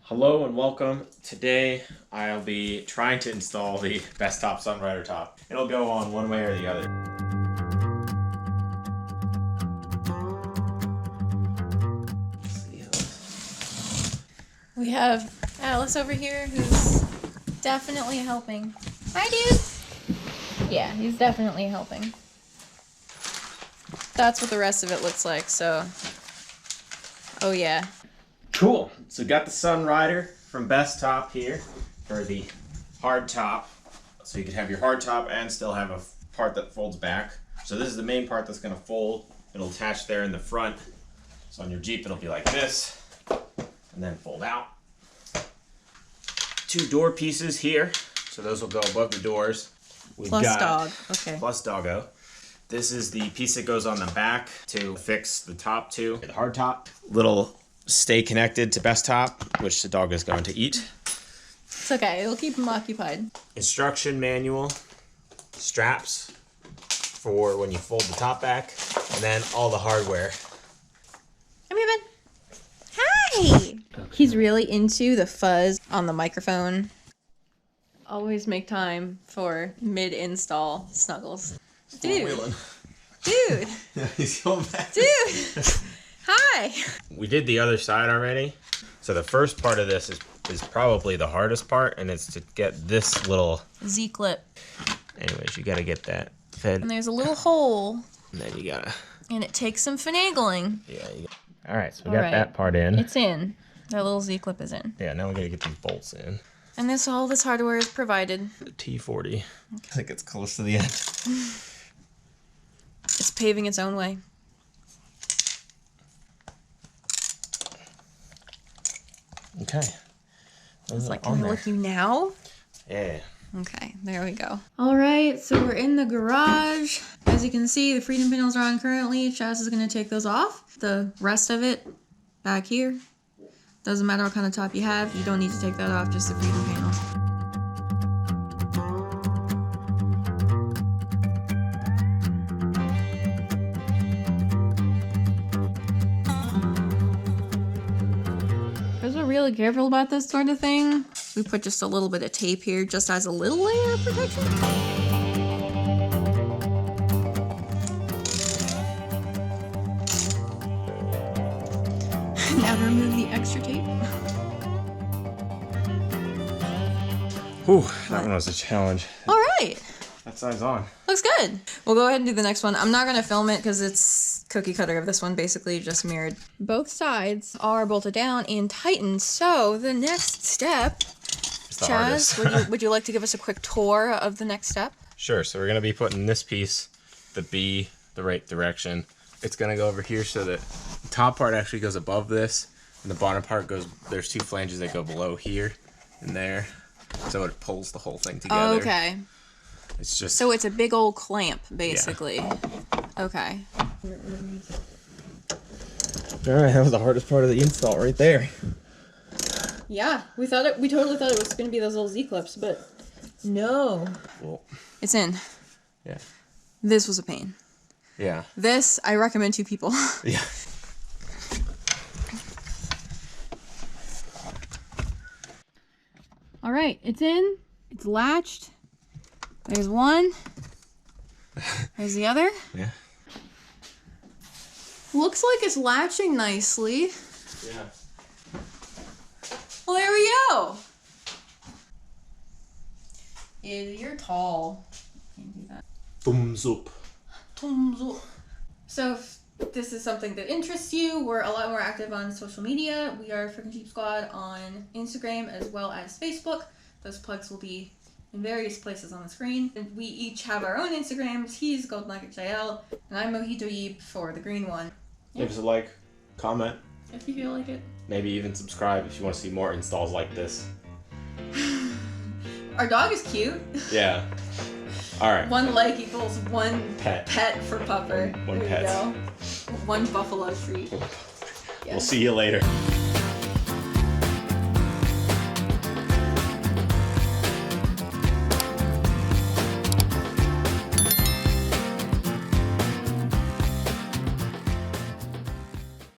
Hello and welcome. Today I'll be trying to install the Bestop Sunrider top. It'll go on one way or the other. We have Alice over here who's definitely helping. Hi, dude! Yeah, he's definitely helping. That's what the rest of it looks like, so... Oh yeah. Cool. So got the Sunrider from Bestop here for the hard top. So you can have your hard top and still have a part that folds back. So this is the main part that's going to fold. It'll attach there in the front. So on your Jeep it'll be like this. And then fold out. Two door pieces here. So those will go above the doors. We've plus got, dog. Okay. Plus doggo. This is the piece that goes on the back to fix the top to the hard top. Little stay connected to Bestop, which the dog is going to eat. It's okay. It'll keep him occupied. Instruction manual. Straps for when you fold the top back. And then all the hardware. Come here, bud. Hi! Okay. He's really into the fuzz on the microphone. Always make time for mid-install snuggles. Dude. Dude. Yeah, he's going back. Dude. Hi. We did the other side already. So the first part of this is probably the hardest part, and it's to get this little Z-clip. Anyways, you gotta get that fed. And there's a little hole. And then you gotta. And it takes some finagling. Yeah. All right, so we got that part in. It's in. That little Z-clip is in. Yeah, now we gotta get these bolts in. And all this hardware is provided. The T40. Okay. I think it's close to the end. It's paving its own way. Okay. It's like, can we look you now? Yeah. Okay, there we go. All right, so we're in the garage. As you can see, the freedom panels are on currently. Chaz is gonna take those off. The rest of it back here. Doesn't matter what kind of top you have. You don't need to take that off, just the freedom panels. Because we're really careful about this sort of thing, we put just a little bit of tape here just as a little layer of protection. Now to remove the extra tape. Whew, that one was a challenge. All right. That side's on. Looks good. We'll go ahead and do the next one. I'm not going to film it because it's cookie cutter of this one, basically just mirrored. Both sides are bolted down and tightened. So the next step, Chaz, would you like to give us a quick tour of the next step? Sure. So we're going to be putting this piece, the B, the right direction. It's going to go over here so that the top part actually goes above this, and the bottom part goes, there's two flanges that go below here and there. So it pulls the whole thing together. Okay. It's just... So it's a big old clamp, basically. Yeah. Okay. Alright, that was the hardest part of the install right there. Yeah, we totally thought it was going to be those little Z-clips, but no. Well, it's in. Yeah. This was a pain. Yeah. This, I recommend to people. Yeah. All right, it's in. It's latched. There's one. There's the other. Yeah. Looks like it's latching nicely. Yeah. Well, there we go. You're tall. Can't do that. Thumbs up. Thumbs up. So if this is something that interests you, we're a lot more active on social media. We are Frickin' Jeep Squad on Instagram as well as Facebook. Those plugs will be in various places on the screen. And we each have our own Instagrams. He's Gold Nugget JL, and I'm Mojito Yeep for the green one. Give us a like, comment. If you feel like it. Maybe even subscribe if you want to see more installs like this. Our dog is cute. Yeah. Alright. One like equals one pet for Pupper. One there pet. You go. One buffalo treat. We'll see you later.